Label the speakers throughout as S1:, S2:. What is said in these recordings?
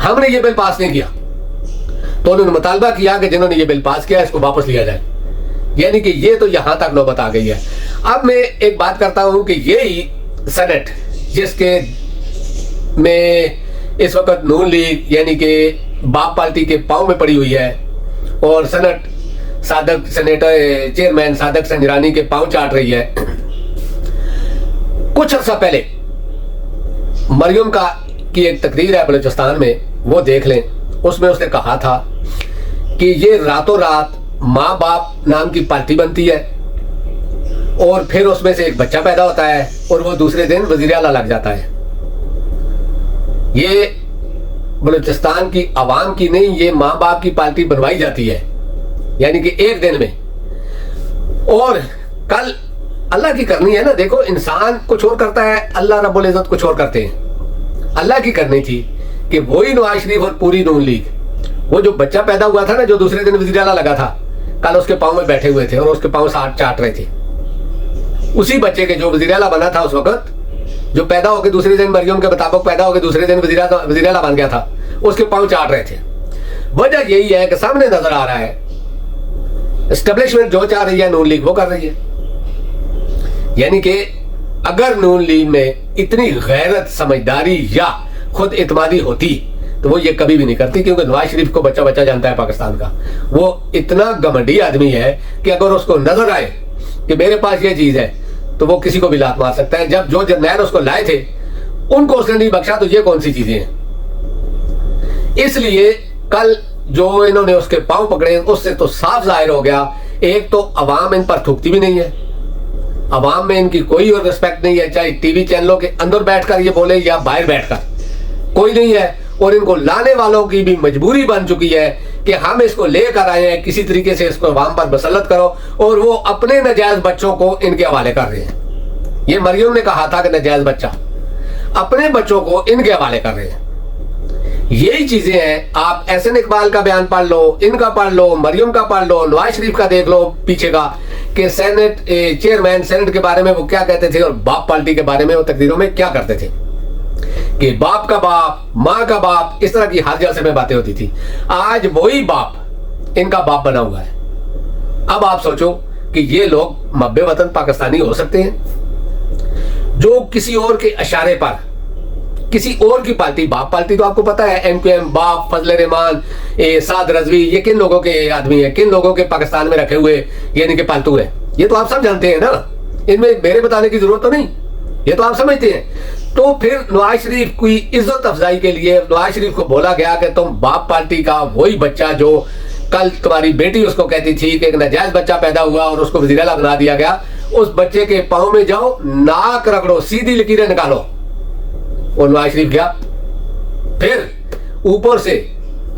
S1: ہم نے یہ بل پاس نہیں کیا، تو انہوں نے مطالبہ کیا کہ جنہوں نے یہ بل پاس کیا اس کو واپس لیا جائے. یعنی کہ یہ تو یہاں تک نوبت آ گئی ہے. اب میں ایک بات کرتا ہوں کہ یہی سینٹ جس کے میں اس وقت نون لیگ یعنی کہ باپ پارٹی کے پاؤں میں پڑی ہوئی ہے، اور سینیٹر چیئرمین صادق سنجرانی کے پاؤں چاٹ رہی ہے. کچھ عرصہ پہلے مریم کی ایک تقریر ہے بلوچستان میں، وہ دیکھ لیں. اس میں اس نے کہا تھا کہ یہ راتوں رات ماں باپ نام کی پارٹی بنتی ہے اور پھر اس میں سے ایک بچہ پیدا ہوتا ہے اور وہ دوسرے دن وزیر اعلیٰ لگ جاتا ہے. یہ بلوچستان کی عوام کی نہیں، یہ ماں باپ کی پارٹی بنوائی جاتی ہے، یعنی کہ ایک دن میں. اور کل اللہ کی کرنی ہے نا. دیکھو انسان کچھ اور کرتا ہے، اللہ رب العزت کچھ اور کرتے ہیں. اللہ کی کرنی تھی کہ وہی نواز شریف اور پوری نون لیگ، وہ جو بچہ پیدا ہوا تھا نا جو دوسرے دن وزیر اعلیٰ لگا تھا، کل اس کے پاؤں میں بیٹھے ہوئے تھے اور اس کے پاؤں ساتھ چاٹ رہے تھے. اسی بچے کے جو وزیر اعلیٰ بنا تھا اس وقت، جو پیدا ہو کے دوسرے دن مریم کے مطابق پیدا ہو کے دوسرے دن وزیر اعلیٰ بن گیا تھا، اس کے پاؤں چاٹ رہے تھے. وجہ یہی ہے کہ سامنے نظر آ رہا ہے اسٹیبلشمنٹ جو چاہ رہی ہے نون لیگ وہ کر رہی ہے. یعنی کہ اگر نون لیگ میں اتنی غیرت، سمجھداری یا خود اعتمادی ہوتی تو وہ یہ کبھی بھی نہیں کرتی، کیونکہ نواز شریف کو بچہ بچہ جانتا ہے پاکستان کا. وہ اتنا گھمنڈی آدمی ہے کہ اگر اس کو نظر آئے کہ میرے پاس یہ چیز ہے تو وہ کسی کو بھی لات مار سکتا ہے. جب جو جرنیل اس کو لائے تھے ان کو اس نے نہیں بخشا، تو یہ کون سی چیزیں ہیں؟ اس لیے کل جو انہوں نے اس کے پاؤں پکڑے اس سے تو صاف ظاہر ہو گیا، ایک تو عوام ان پر تھوکتی بھی نہیں ہے، عوام میں ان کی کوئی اور ریسپیکٹ نہیں ہے، چاہے ٹی وی چینلوں کے اندر بیٹھ کر یہ بولے یا باہر بیٹھ کر، کوئی نہیں ہے. اور ان کو لانے والوں کی بھی مجبوری بن چکی ہے کہ ہم اس کو لے کر آئے ہیں، کسی طریقے سے اس کو عوام پر مسلط کرو، اور وہ اپنے ناجائز بچوں کو ان کے حوالے کر رہے ہیں. یہ مریم نے کہا تھا کہ ناجائز بچہ، اپنے بچوں کو ان کے حوالے کر رہے ہیں. یہی چیزیں ہیں. آپ احسن اقبال کا بیان پڑھ لو، ان کا پڑھ لو، مریم کا پڑھ لو، نواز شریف کا دیکھ لو پیچھے کا کہ سینٹ چیئرمین سینٹ کے بارے میں وہ کیا کہتے تھے اور باپ پارٹی کے بارے میں وہ تقریروں میں کیا کرتے تھے کہ باپ کا باپ، ماں کا باپ، اس طرح کی ہر جلسے میں باتیں ہوتی تھی. آج وہی باپ ان کا باپ بنا ہوا ہے. اب آپ سوچو کہ یہ لوگ محب وطن پاکستانی ہو سکتے ہیں جو کسی اور کے اشارے پر کسی اور کی پارٹی، باپ پارٹی تو آپ کو پتا ہے ایم کیو ایم، باپ، فضل الرحمان، سعد رضوی، یہ کن لوگوں کے آدمی ہیں، کن لوگوں کے پاکستان میں رکھے ہوئے یعنی کہ پالتو ہیں. یہ تو آپ سب جانتے ہیں نا، ان میں میرے بتانے کی ضرورت تو نہیں، یہ تو آپ سمجھتے ہیں. تو پھر نواز شریف کی عزت افزائی کے لیے نواز شریف کو بولا گیا کہ تم باپ پارٹی کا وہی بچہ جو کل تمہاری بیٹی اس کو کہتی تھی کہ ایک ناجائز بچہ پیدا ہوا اور اس کو وزیر اعلیٰ بنا دیا گیا، اس بچے کے پاؤں میں جاؤ، ناک رگڑو، سیدھی لکیریں نکالو. اور نواز شریف گیا. پھر اوپر سے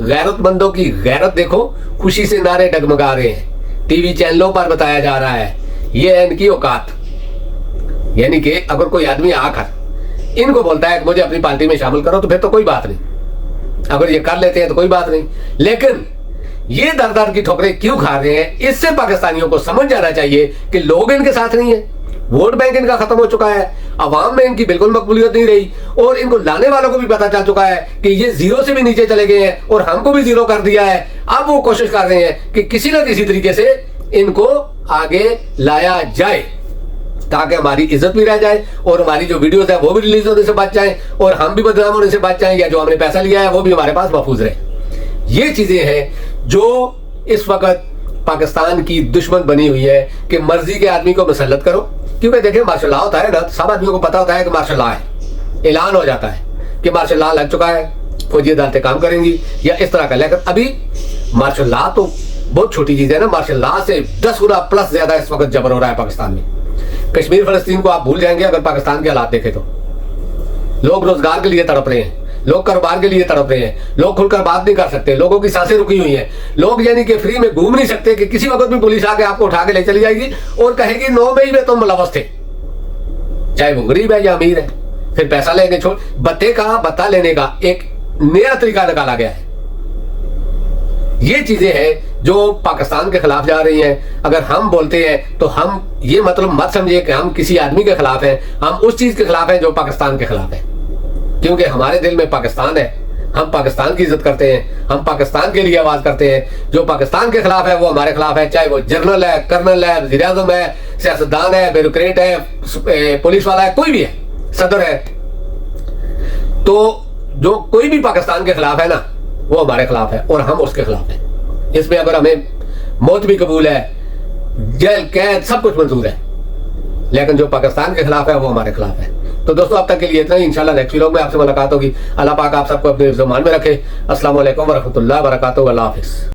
S1: غیرت مندوں کی غیرت دیکھو، خوشی سے نعرے ڈگمگا رہے ہیں، ٹی وی چینلوں پر بتایا جا رہا ہے. یہ ہے ان کی اوقات. یعنی کہ اگر کوئی آدمی آ کر ان کو بولتا ہے کہ مجھے اپنی پارٹی میں شامل کرو تو پھر تو کوئی بات نہیں، اگر یہ کر لیتے ہیں تو کوئی بات نہیں. لیکن یہ در در کی ٹھوکریں کیوں کھا رہے ہیں؟ اس سے پاکستانیوں کو سمجھ جانا چاہیے کہ لوگ ان کے ساتھ نہیں ہیں، ووٹ بینک ان کا ختم ہو چکا ہے، عوام میں ان کی بالکل مقبولیت نہیں رہی، اور ان کو لانے والوں کو بھی پتا چل چکا ہے کہ یہ زیرو سے بھی نیچے چلے گئے ہیں اور ہم کو بھی زیرو کر دیا ہے. اب وہ کوشش کر رہے ہیں کہ کسی نہ کسی طریقے سے ان کو آگے لایا جائے تاکہ ہماری عزت بھی رہ جائے اور ہماری جو ویڈیوز ہیں وہ بھی ریلیز ہونے سے بچ جائیں اور ہم بھی بدنام ہونے سے بچ جائیں، یا جو ہم نے پیسہ لیا ہے وہ بھی ہمارے پاس محفوظ رہے. یہ چیزیں ہیں جو اس وقت پاکستان کی دشمن بنی ہوئی ہے کہ مرضی کے آدمی کو مسلط کرو. کیونکہ دیکھیں مارشل لا ہوتا ہے نا، سب آدمیوں کو پتا ہوتا ہے کہ مارشل لا ہے، اعلان ہو جاتا ہے کہ مارشل لا لگ چکا ہے، فوجی عدالتیں کام کریں گی یا اس طرح کا. لیکن ابھی مارشل لا تو بہت چھوٹی چیز ہے نا، مارشل لا سے 10 گنا پلس زیادہ اس وقت جبر ہو رہا ہے پاکستان میں. کشمیر فلسطین کو آپ بھول جائیں گے اگر پاکستان کے حالات دیکھیں تو. لوگ روزگار کے لیے تڑپ رہے ہیں، لوگ کاروبار کے لیے تڑپ رہے ہیں، لوگ کھل کر بات نہیں کر سکتے، لوگوں کی سانسیں رکی ہوئی ہیں، لوگ یعنی کہ فری میں گھوم نہیں سکتے کہ کسی وقت بھی پولیس آ کے آپ کو اٹھا کے لے چلی جائے گی اور کہے گی 9 مئی میں تم ملوث تھے، چاہے وہ غریب ہے یا امیر ہے. پھر پیسہ لے کے چھوڑ، بتا لینے کا ایک نیا طریقہ نکالا گیا ہے. یہ چیزیں ہیں جو پاکستان کے خلاف جا رہی ہیں. اگر ہم بولتے ہیں تو ہم یہ مطلب مت سمجھے کہ ہم کسی آدمی کے خلاف ہیں، ہم اس چیز کے خلاف ہیں جو پاکستان کے خلاف ہے، کیونکہ ہمارے دل میں پاکستان ہے، ہم پاکستان کی عزت کرتے ہیں, ہم پاکستان کے لیے آواز کرتے ہیں. جو پاکستان کے خلاف ہے وہ ہمارے خلاف ہے, چاہے وہ جنرل ہے, کرنل ہے, وزیر اعظم ہے, سیاستدان ہے, بیوروکریٹ ہے, پولیس والا ہے, کوئی بھی ہے, صدر ہے. تو جو کوئی بھی پاکستان کے خلاف ہے نا وہ ہمارے خلاف ہے اور ہم اس کے خلاف ہیں. اس میں اگر ہمیں موت بھی قبول ہے, جیل قید سب کچھ منظور ہے, لیکن جو پاکستان کے خلاف ہے وہ ہمارے خلاف ہے. تو دوستوں اب تک کے لیے اتنا ہی. انشاءاللہ نیکسٹ ویلوگ میں آپ سے ملاقات ہوگی. اللہ پاک آپ سب کو اپنے زمان میں رکھے. السلام علیکم ورحمۃ اللہ وبرکاتہ. اللہ حافظ.